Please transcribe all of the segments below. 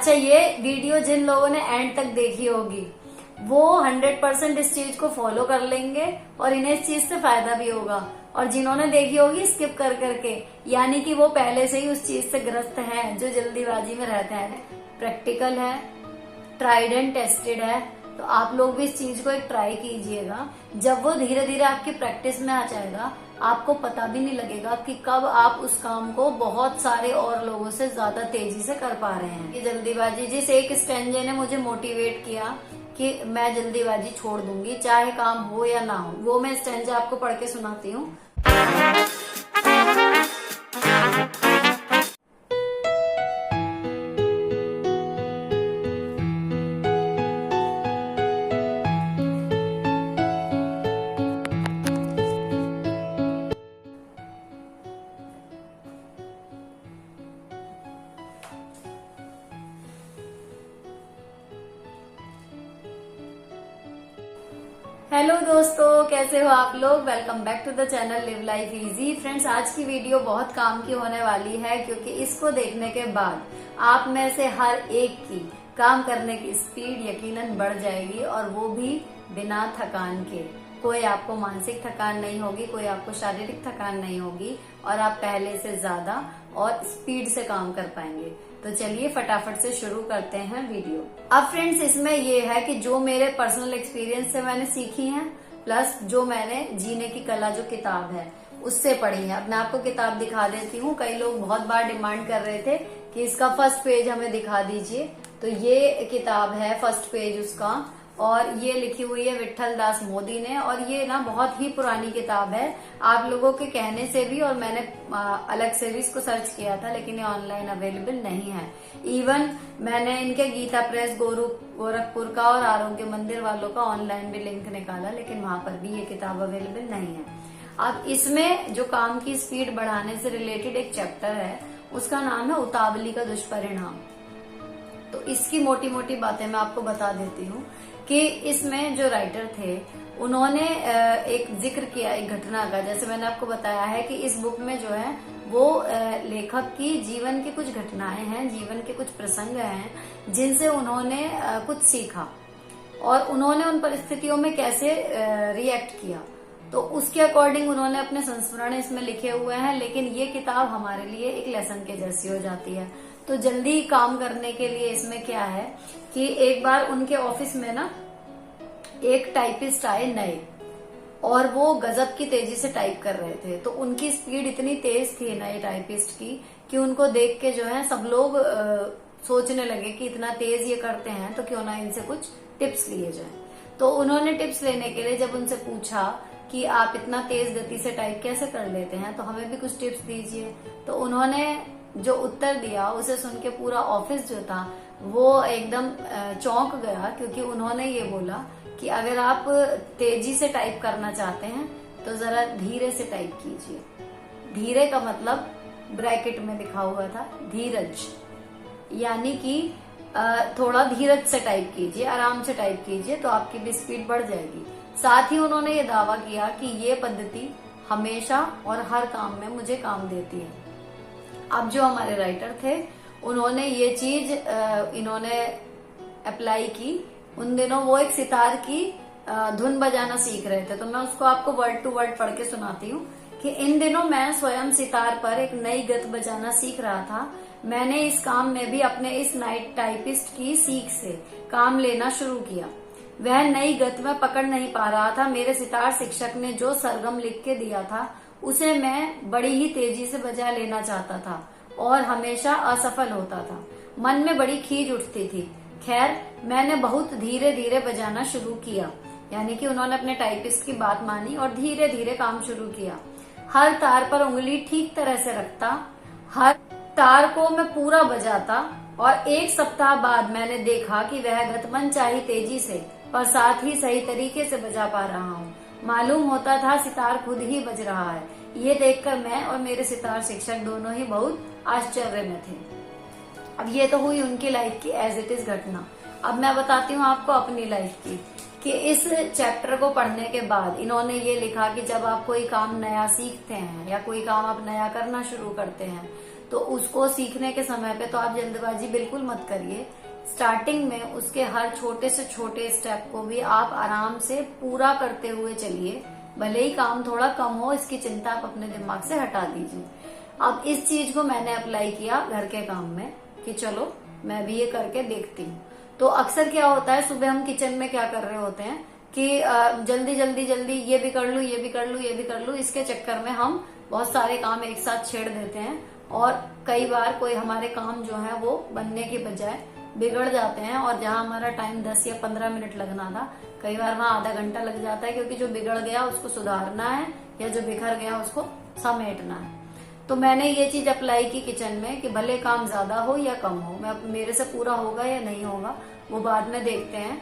अच्छा, ये वीडियो जिन लोगों ने एंड तक देखी होगी वो 100% इस चीज को फॉलो कर लेंगे और इन्हें इस चीज से फायदा भी होगा। और जिन्होंने देखी होगी स्किप कर करके, यानी कि वो पहले से ही उस चीज से ग्रस्त हैं, जो जल्दीबाजी में रहते हैं। प्रैक्टिकल है, ट्राइड एंड टेस्टेड है, तो आप लोग भी इस चीज को एक ट्राई कीजिएगा। जब वो धीरे धीरे आपकी प्रैक्टिस में आ जाएगा, आपको पता भी नहीं लगेगा कि कब आप उस काम को बहुत सारे और लोगों से ज्यादा तेजी से कर पा रहे हैं। ये जल्दीबाजी, जिस एक स्टैंजे ने मुझे मोटिवेट किया कि मैं जल्दीबाजी छोड़ दूंगी चाहे काम हो या ना हो, वो मैं स्टैंजा आपको पढ़ के सुनाती हूँ। हेलो दोस्तों, कैसे हो आप लोग। Welcome back to the channel live life easy. Friends, आज की वीडियो बहुत काम की होने वाली है, क्योंकि इसको देखने के बाद आप में से हर एक की काम करने की स्पीड यकीनन बढ़ जाएगी, और वो भी बिना थकान के। कोई आपको मानसिक थकान नहीं होगी, कोई आपको शारीरिक थकान नहीं होगी, और आप पहले से ज्यादा और स्पीड से काम कर पाएंगे। तो चलिए फटाफट से शुरू करते हैं वीडियो। अब फ्रेंड्स, इसमें ये है कि जो मेरे पर्सनल एक्सपीरियंस से मैंने सीखी है, प्लस जो मैंने जीने की कला जो किताब है उससे पढ़ी है। अब मैं आपको किताब दिखा देती हूँ। कई लोग बहुत बार डिमांड कर रहे थे कि इसका फर्स्ट पेज हमें दिखा दीजिए, तो ये किताब है फर्स्ट पेज उसका, और ये लिखी हुई है विट्ठल दास मोदी ने। और ये ना बहुत ही पुरानी किताब है, आप लोगों के कहने से भी, और मैंने अलग से भी इसको सर्च किया था, लेकिन ये ऑनलाइन अवेलेबल नहीं है। इवन मैंने इनके गीता प्रेस गोरखपुर का और आरोग्य मंदिर वालों का ऑनलाइन भी लिंक निकाला, लेकिन वहां पर भी ये किताब अवेलेबल नहीं है। अब इसमें जो काम की स्पीड बढ़ाने से रिलेटेड एक चैप्टर है, उसका नाम है उतावली का दुष्परिणाम। तो इसकी मोटी मोटी बातें मैं आपको बता देती हूँ कि इसमें जो राइटर थे उन्होंने एक जिक्र किया एक घटना का। जैसे मैंने आपको बताया है कि इस बुक में जो है वो लेखक की जीवन की कुछ घटनाएं हैं, जीवन के कुछ प्रसंग हैं, जिनसे उन्होंने कुछ सीखा और उन्होंने उन परिस्थितियों में कैसे रिएक्ट किया। तो उसके अकॉर्डिंग उन्होंने अपने संस्मरण इसमें लिखे हुए हैं। लेकिन ये किताब हमारे लिए एक लेसन के जैसी हो जाती है। तो जल्दी काम करने के लिए इसमें क्या है कि एक बार उनके ऑफिस में ना एक टाइपिस्ट आए नए, और वो गजब की तेजी से टाइप कर रहे थे। तो उनकी स्पीड इतनी तेज थी नए टाइपिस्ट की कि उनको देख के जो है सब लोग सोचने लगे कि इतना तेज ये करते हैं, तो क्यों ना इनसे कुछ टिप्स लिए जाए। तो उन्होंने टिप्स लेने के लिए जब उनसे पूछा कि आप इतना तेज गति से टाइप कैसे कर लेते हैं, तो हमें भी कुछ टिप्स दीजिए। तो उन्होंने जो उत्तर दिया उसे सुन के पूरा ऑफिस जो था वो एकदम चौंक गया, क्योंकि उन्होंने ये बोला कि अगर आप तेजी से टाइप करना चाहते हैं तो जरा धीरे से टाइप कीजिए। धीरे का मतलब ब्रैकेट में लिखा हुआ था धीरज, यानी कि थोड़ा धीरज से टाइप कीजिए, आराम से टाइप कीजिए, तो आपकी भी स्पीड बढ़ जाएगी। साथ ही उन्होंने ये दावा किया कि ये पद्धति हमेशा और हर काम में मुझे काम देती है। अब जो हमारे राइटर थे उन्होंने ये चीज इन्होंने अप्लाई की। उन दिनों वो एक सितार की धुन बजाना सीख रहे थे, तो मैं उसको आपको वर्ड टू वर्ड पढ़ के सुनाती हूँ कि इन दिनों मैं स्वयं सितार पर एक नई गत बजाना सीख रहा था। मैंने इस काम में भी अपने इस नाइट टाइपिस्ट की सीख से काम लेना शुरू किया। वह नई गत में पकड़ नहीं पा रहा था। मेरे सितार शिक्षक ने जो सरगम लिख के दिया था उसे मैं बड़ी ही तेजी से बजा लेना चाहता था और हमेशा असफल होता था। मन में बड़ी खीज उठती थी। खैर, मैंने बहुत धीरे धीरे बजाना शुरू किया, यानी कि उन्होंने अपने टाइपिस्ट की बात मानी और धीरे धीरे काम शुरू किया। हर तार पर उंगली ठीक तरह से रखता, हर तार को मैं पूरा बजाता, और एक सप्ताह बाद मैंने देखा कि वह गतमन चाही तेजी से पर साथ ही सही तरीके से बजा पा रहा हूँ। मालूम होता था सितार खुद ही बज रहा है। ये देखकर मैं और मेरे सितार शिक्षक दोनों ही बहुत आश्चर्य में थे। अब ये तो हुई उनकी लाइफ की एज इट इज घटना। अब मैं बताती हूँ आपको अपनी लाइफ की कि इस चैप्टर को पढ़ने के बाद इन्होंने ये लिखा कि जब आप कोई काम नया सीखते हैं या कोई काम आप नया करना शुरू करते हैं, तो उसको सीखने के समय पे तो आप जल्दबाजी बिल्कुल मत करिए। स्टार्टिंग में उसके हर छोटे से छोटे स्टेप को भी आप आराम से पूरा करते हुए चलिए। भले ही काम थोड़ा कम हो, इसकी चिंता आप अपने दिमाग से हटा दीजिए। अब इस चीज को मैंने अप्लाई किया घर के काम में कि चलो मैं भी ये करके देखती हूँ। तो अक्सर क्या होता है, सुबह हम किचन में क्या कर रहे होते हैं कि जल्दी जल्दी जल्दी ये भी कर लूं, ये भी कर लूं, ये भी कर लूं, इसके चक्कर में हम बहुत सारे काम एक साथ छेड़ देते हैं और कई बार कोई हमारे काम जो है वो बनने के बजाय बिगड़ जाते हैं। और जहां हमारा टाइम 10 या 15 मिनट लगना था, कई बार वहां आधा घंटा लग जाता है, क्योंकि जो बिगड़ गया उसको सुधारना है या जो बिखर गया उसको समेटना है। तो मैंने ये चीज अप्लाई की किचन में कि भले काम ज्यादा हो या कम हो, मेरे से पूरा होगा या नहीं होगा वो बाद में देखते हैं,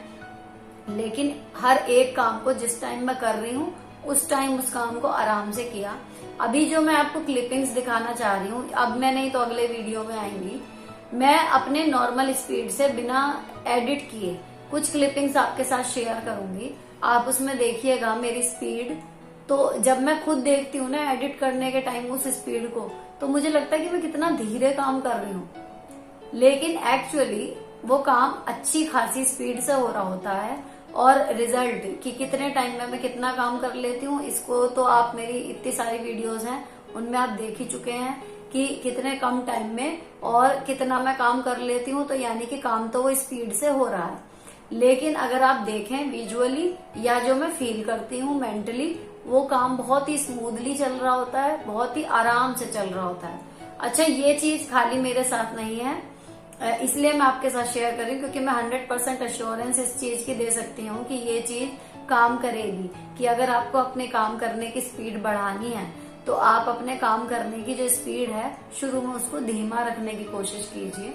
लेकिन हर एक काम को जिस टाइम मैं कर रही हूँ उस टाइम उस काम को आराम से किया। अभी जो मैं आपको क्लिपिंग्स दिखाना चाह रही हूँ, अब मैं नहीं तो अगले वीडियो में आएंगी, मैं अपने नॉर्मल स्पीड से बिना एडिट किए कुछ क्लिपिंग्स आपके साथ शेयर करूंगी। आप उसमें देखिएगा मेरी स्पीड। तो जब मैं खुद देखती हूँ ना एडिट करने के टाइम उस स्पीड को, तो मुझे लगता है कि मैं कितना धीरे काम कर रही हूँ, लेकिन एक्चुअली वो काम अच्छी खासी स्पीड से हो रहा होता है। और रिजल्ट कि कितने टाइम में मैं कितना काम कर लेती हूँ, इसको तो आप मेरी इतनी सारी वीडियोस हैं उनमें आप देख ही चुके हैं कि कितने कम टाइम में और कितना मैं काम कर लेती हूँ। तो यानी कि काम तो वो स्पीड से हो रहा है, लेकिन अगर आप देखें विजुअली या जो मैं फील करती हूँ मेंटली, वो काम बहुत ही स्मूथली चल रहा होता है, बहुत ही आराम से चल रहा होता है। अच्छा, ये चीज खाली मेरे साथ नहीं है, इसलिए मैं आपके साथ शेयर कर रही हूँ क्योंकि मैं 100% अश्योरेंस इस चीज की दे सकती हूँ कि ये चीज काम करेगी। कि अगर आपको अपने काम करने की स्पीड बढ़ानी है तो आप अपने काम करने की जो स्पीड है शुरू में उसको धीमा रखने की कोशिश कीजिए,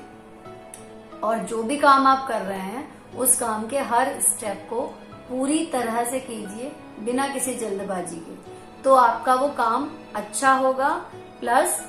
और जो भी काम आप कर रहे हैं उस काम के हर स्टेप को पूरी तरह से कीजिए बिना किसी जल्दबाजी के। तो आपका वो काम अच्छा होगा, प्लस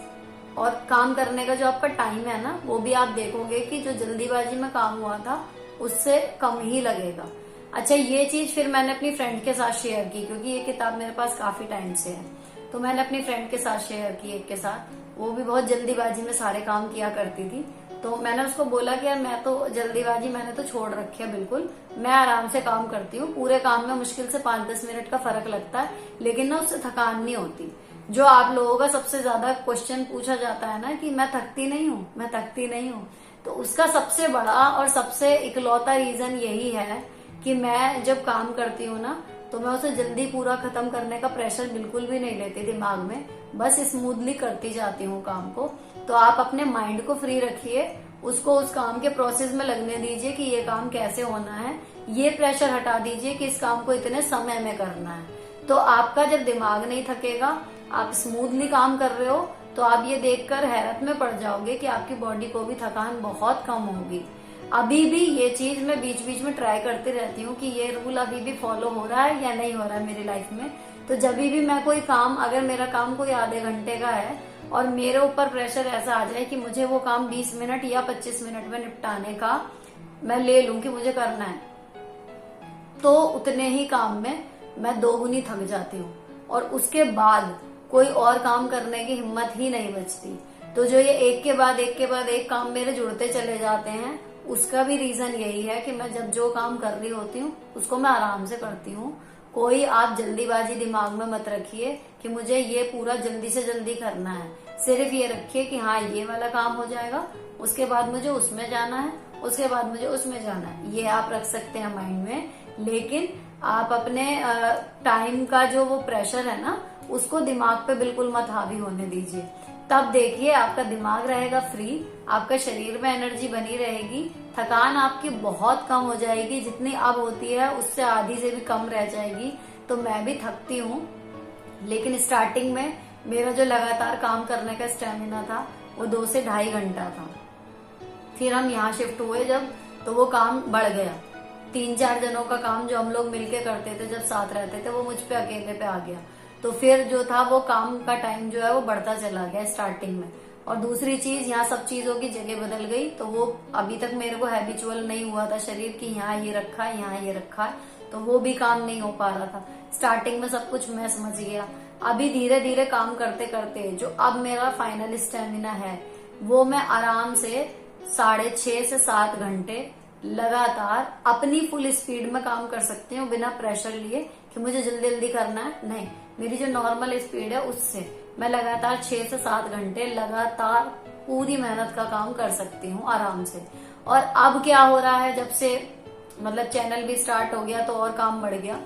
और काम करने का जो आपका टाइम है ना, वो भी आप देखोगे कि जो जल्दीबाजी में काम हुआ था उससे कम ही लगेगा। अच्छा, ये चीज फिर मैंने अपनी फ्रेंड के साथ शेयर की, क्योंकि ये किताब मेरे पास काफी टाइम से है, तो मैंने अपनी फ्रेंड के साथ शेयर की एक के साथ। वो भी बहुत जल्दीबाजी में सारे काम किया करती थी, तो मैंने उसको बोला कि यार मैं तो जल्दीबाजी मैंने तो छोड़ रखी है बिल्कुल, मैं आराम से काम करती हूँ। पूरे काम में मुश्किल से 5-10 मिनट का फर्क लगता है, लेकिन ना उससे थकान नहीं होती। जो आप लोगों का सबसे ज्यादा क्वेश्चन पूछा जाता है ना कि मैं थकती नहीं हूँ, मैं थकती नहीं हूँ, तो उसका सबसे बड़ा और सबसे इकलौता रीजन यही है कि मैं जब काम करती हूँ ना, तो मैं उसे जल्दी पूरा खत्म करने का प्रेशर बिल्कुल भी नहीं लेती दिमाग में, बस स्मूथली करती जाती हूँ काम को। तो आप अपने माइंड को फ्री रखिए, उसको उस काम के प्रोसेस में लगने दीजिए कि ये काम कैसे होना है, ये प्रेशर हटा दीजिए कि इस काम को इतने समय में करना है। तो आपका जब दिमाग नहीं थकेगा, आप स्मूथली काम कर रहे हो, तो आप ये देखकर हैरत में पड़ जाओगे कि आपकी बॉडी को भी थकान बहुत कम होगी। अभी भी ये चीज मैं बीच बीच में ट्राई करती रहती हूँ कि ये रूल अभी भी फॉलो हो रहा है या नहीं हो रहा है मेरी लाइफ में। तो जब भी मैं कोई काम, अगर मेरा काम कोई आधे घंटे का है और मेरे ऊपर प्रेशर ऐसा आ जाए कि मुझे वो काम 20 मिनट या 25 मिनट में निपटाने का मैं ले लूं कि मुझे करना है, तो उतने ही काम में मैं दोगुनी थक जाती हूँ और उसके बाद कोई और काम करने की हिम्मत ही नहीं बचती। तो जो ये एक के बाद एक के बाद एक काम मेरे जुड़ते चले जाते हैं, उसका भी रीजन यही है कि मैं जब जो काम कर रही होती हूँ उसको मैं आराम से करती हूँ। कोई आप जल्दीबाजी दिमाग में मत रखिए कि मुझे ये पूरा जल्दी से जल्दी करना है। सिर्फ ये रखिए कि हाँ ये वाला काम हो जाएगा, उसके बाद मुझे उसमें जाना है, उसके बाद मुझे उसमें जाना है, ये आप रख सकते हैं माइंड में। लेकिन आप अपने टाइम का जो वो प्रेशर है ना, उसको दिमाग पे बिल्कुल मत हावी होने दीजिए। तब देखिए आपका दिमाग रहेगा फ्री, आपका शरीर में एनर्जी बनी रहेगी, थकान आपकी बहुत कम हो जाएगी, जितनी अब होती है उससे आधी से भी कम रह जाएगी। तो मैं भी थकती हूँ, लेकिन स्टार्टिंग में मेरा जो लगातार काम करने का स्टेमिना था वो 2 से ढाई घंटा था। फिर हम यहाँ शिफ्ट हुए जब, तो वो काम बढ़ गया। 3-4 जनों का काम जो हम लोग मिलके करते थे जब साथ रहते थे, वो मुझ पे अकेले पे आ गया। तो फिर जो था वो काम का टाइम जो है वो बढ़ता चला गया स्टार्टिंग में। और दूसरी चीज, यहाँ सब चीजों की जगह बदल गई, तो वो अभी तक मेरे को हैबिचुअल नहीं हुआ था शरीर की यहाँ ये रखा है, यहाँ ये रखा है, तो वो भी काम नहीं हो पा रहा था। स्टार्टिंग में सब कुछ मैं समझ गया। अभी धीरे धीरे काम करते करते जो अब मेरा फाइनल स्टेमिना है, वो मैं आराम से 6.5 से 7 घंटे लगातार अपनी फुल स्पीड में काम कर सकती हूँ, बिना प्रेशर लिए कि मुझे जल्दी जल्दी करना है। नहीं, मेरी जो नॉर्मल स्पीड है उससे मैं लगातार 6 से 7 घंटे लगातार पूरी मेहनत का काम कर सकती हूँ आराम से। और अब क्या हो रहा है, जब से मतलब चैनल भी स्टार्ट हो गया तो और काम बढ़ गया।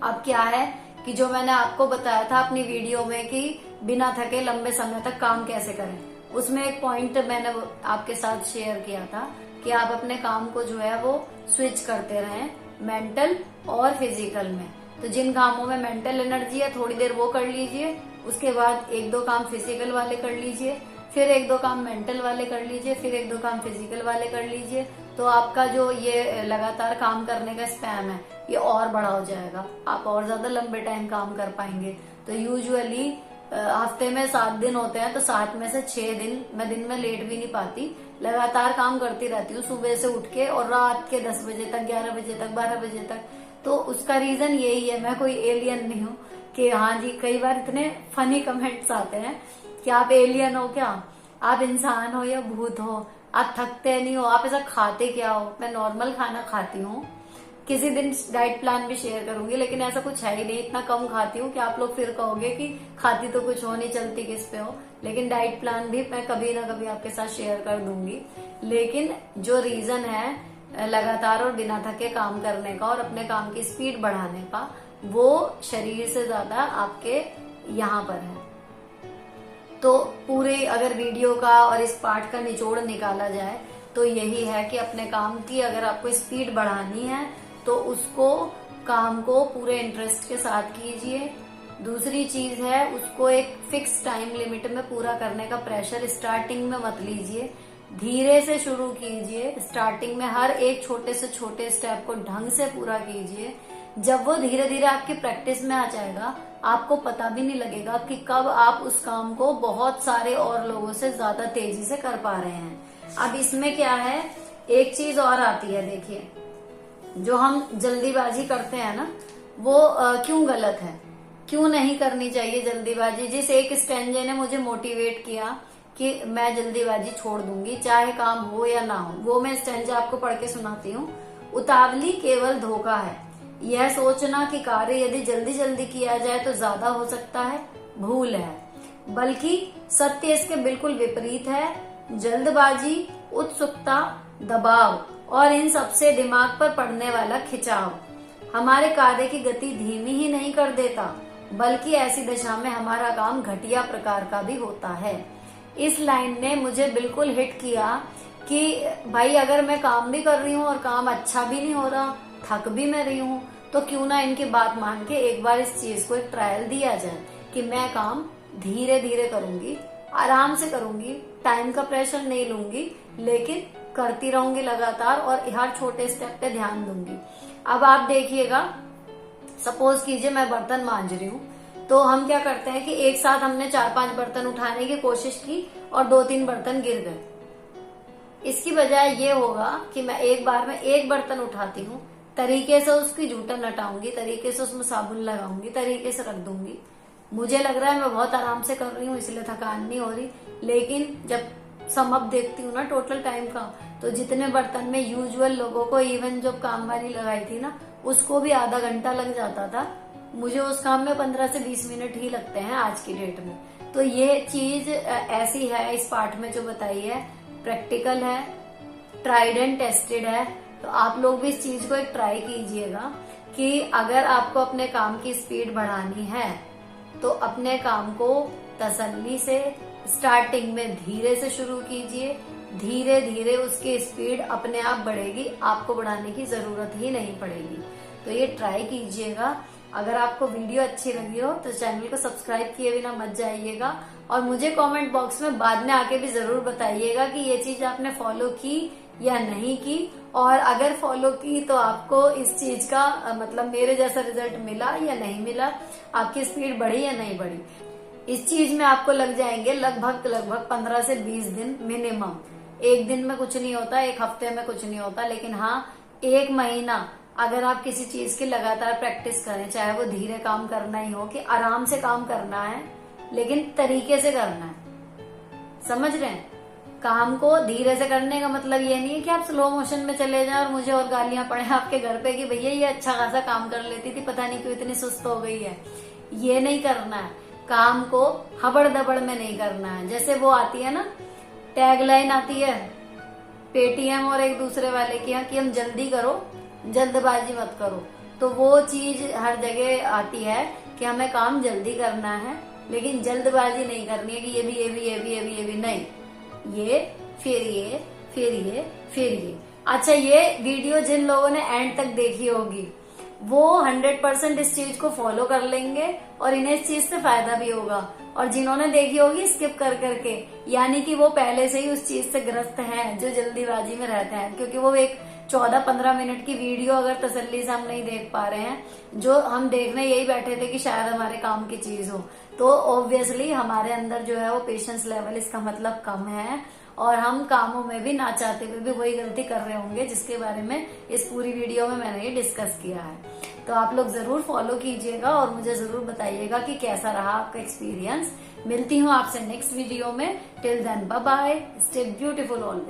अब क्या है कि जो मैंने आपको बताया था अपनी वीडियो में कि बिना थके लंबे समय तक काम कैसे करें, उसमें एक पॉइंट मैंने आपके साथ शेयर किया था कि आप अपने काम को जो है वो स्विच करते रहें मेंटल और फिजिकल में। तो जिन कामों में मेंटल एनर्जी है थोड़ी देर वो कर लीजिए, उसके बाद 1-2 काम फिजिकल वाले कर लीजिए, फिर 1-2 काम मेंटल वाले कर लीजिए, फिर 1-2 काम फिजिकल वाले कर लीजिए। तो आपका जो ये लगातार काम करने का स्पैम है ये और बड़ा हो जाएगा, आप और ज्यादा लंबे टाइम काम कर पाएंगे। तो यूजुअली हफ्ते में 7 दिन होते हैं, तो 7 में से 6 दिन मैं दिन में लेट भी नहीं पाती, लगातार काम करती रहती हूँ सुबह से उठ के और रात के 10 बजे तक, 11 बजे तक, 12 बजे तक। तो उसका रीजन यही है, मैं कोई एलियन नहीं हूँ कि हाँ जी। कई बार इतने फनी कमेंट्स आते हैं कि आप एलियन हो क्या, आप इंसान हो या भूत हो, आप थकते नहीं हो, आप ऐसा खाते क्या हो। मैं नॉर्मल खाना खाती हूँ, किसी दिन डाइट प्लान भी शेयर करूंगी, लेकिन ऐसा कुछ है ही नहीं, इतना कम खाती हूँ कि आप लोग फिर कहोगे कि खाती तो कुछ हो नहीं, चलती किस पे हो। लेकिन डाइट प्लान भी मैं कभी ना कभी आपके साथ शेयर कर दूंगी। लेकिन जो रीजन है लगातार और बिना थके काम करने का और अपने काम की स्पीड बढ़ाने का, वो शरीर से ज्यादा आपके यहाँ पर है। तो पूरे अगर वीडियो का और इस पार्ट का निचोड़ निकाला जाए तो यही है कि अपने काम की अगर आपको स्पीड बढ़ानी है तो उसको काम को पूरे इंटरेस्ट के साथ कीजिए। दूसरी चीज है, उसको एक फिक्स टाइम लिमिट में पूरा करने का प्रेशर स्टार्टिंग में मत लीजिए, धीरे से शुरू कीजिए। स्टार्टिंग में हर एक छोटे से छोटे स्टेप को ढंग से पूरा कीजिए। जब वो धीरे धीरे आपकी प्रैक्टिस में आ जाएगा, आपको पता भी नहीं लगेगा कि कब आप उस काम को बहुत सारे और लोगों से ज्यादा तेजी से कर पा रहे हैं। अब इसमें क्या है, एक चीज और आती है, देखिए जो हम जल्दीबाजी करते हैं ना, वो क्यों गलत है, क्यों नहीं करनी चाहिए जल्दीबाजी। जिस एक स्टैंजे ने मुझे मोटिवेट किया कि मैं जल्दीबाजी छोड़ दूंगी चाहे काम हो या ना हो, वो मैं स्टैंजा आपको पढ़ के सुनाती हूँ। उतावली केवल धोखा है, यह सोचना कि कार्य यदि जल्दी जल्दी किया जाए तो ज्यादा हो सकता है, भूल है। बल्कि सत्य इसके बिल्कुल विपरीत है। जल्दबाजी, उत्सुकता, दबाव और इन सबसे दिमाग पर पड़ने वाला खिंचाव हमारे कार्य की गति धीमी ही नहीं कर देता, बल्कि ऐसी दशा में हमारा काम घटिया प्रकार का भी होता है। इस लाइन ने मुझे बिल्कुल हिट किया कि भाई अगर मैं काम भी कर रही हूँ और काम अच्छा भी नहीं हो रहा, थक भी मैं रही हूँ, तो क्यों ना इनकी बात मान के एक बार इस चीज को एक ट्रायल दिया जाए कि मैं काम धीरे धीरे करूंगी, आराम से करूंगी, टाइम का प्रेशर नहीं लूंगी, लेकिन करती रहूंगी लगातार और हर छोटे स्टेप पे ध्यान दूंगी। अब आप देखिएगा, सपोज कीजिए मैं बर्तन मांज रही हूँ, तो हम क्या करते हैं कि एक साथ हमने 4-5 बर्तन उठाने की कोशिश की और 2-3 बर्तन गिर गए। इसकी बजाय ये होगा कि मैं एक बार में एक बर्तन उठाती हूँ, तरीके से उसकी जूठन हटाऊंगी, तरीके से उसमें साबुन लगाऊंगी, तरीके से रख दूंगी। मुझे लग रहा है मैं बहुत आराम से कर रही हूँ इसलिए थकान नहीं हो रही, लेकिन जब सम अप देखती हूँ ना टोटल टाइम का, तो जितने बर्तन में यूजुअल लोगों को, इवन जो काम वाली लगाई थी ना, उसको भी आधा घंटा लग जाता था, मुझे उस काम में 15 से 20 मिनट ही लगते हैं आज की डेट में। तो ये चीज ऐसी है, इस पार्ट में जो बताई है प्रैक्टिकल है, ट्राइड एंड टेस्टेड है। तो आप लोग भी इस चीज को एक ट्राई कीजिएगा कि अगर आपको अपने काम की स्पीड बढ़ानी है तो अपने काम को तसल्ली से स्टार्टिंग में धीरे से शुरू कीजिए, धीरे धीरे उसकी स्पीड अपने आप बढ़ेगी, आपको बढ़ाने की जरूरत ही नहीं पड़ेगी। तो ये ट्राई कीजिएगा। अगर आपको वीडियो अच्छी लगी हो तो चैनल को सब्सक्राइब किए बिना मत जाइएगा, और मुझे कमेंट बॉक्स में बाद में आके भी जरूर बताइएगा कि ये चीज आपने फॉलो की या नहीं की, और अगर फॉलो की तो आपको इस चीज का मतलब मेरे जैसा रिजल्ट मिला या नहीं मिला, आपकी स्पीड बढ़ी या नहीं बढ़ी। इस चीज में आपको लग जाएंगे लगभग 15 से 20 दिन मिनिमम। एक दिन में कुछ नहीं होता, एक हफ्ते में कुछ नहीं होता, लेकिन हाँ 1 महीना अगर आप किसी चीज की लगातार प्रैक्टिस करें, चाहे वो धीरे काम करना ही हो कि आराम से काम करना है लेकिन तरीके से करना है, समझ रहे हैं, काम को धीरे से करने का मतलब ये नहीं है कि आप स्लो मोशन में चले जाएं और मुझे और गालियां पड़े आपके घर पे कि भैया ये अच्छा खासा काम कर लेती थी, पता नहीं क्यों इतनी सुस्त हो गई है। ये नहीं करना है। काम को हबड़ दबड़ में नहीं करना है। जैसे वो आती है ना, टैग लाइन आती है पेटीएम और एक दूसरे वाले की यहाँ कि हम जल्दी करो, जल्दबाजी मत करो। तो वो चीज हर जगह आती है कि हमें काम जल्दी करना है, लेकिन जल्दबाजी नहीं करनी है कि ये भी ये भी ये भी ये भी ये भी नहीं, ये फिर ये फिर ये फिर ये। अच्छा, ये वीडियो जिन लोगों ने एंड तक देखी होगी वो 100% इस चीज को फॉलो कर लेंगे और इन्हें इस चीज से फायदा भी होगा। और जिन्होंने देखी होगी स्किप कर करके, यानी कि वो पहले से ही उस चीज से ग्रस्त हैं, जो जल्दीबाजी में रहते हैं। क्योंकि वो एक 14-15 मिनट की वीडियो अगर तसल्ली से हम नहीं देख पा रहे हैं, जो हम देखने यही बैठे थे कि शायद हमारे काम की चीज हो, तो ऑब्वियसली हमारे अंदर जो है वो पेशेंस लेवल इसका मतलब कम है और हम कामों में भी ना चाहते हुए भी वही गलती कर रहे होंगे जिसके बारे में इस पूरी वीडियो में मैंने ये डिस्कस किया है। तो आप लोग जरूर फॉलो कीजिएगा और मुझे जरूर बताइएगा कि कैसा रहा आपका एक्सपीरियंस। मिलती हूँ आपसे नेक्स्ट वीडियो में। Till then bye bye, stay beautiful always.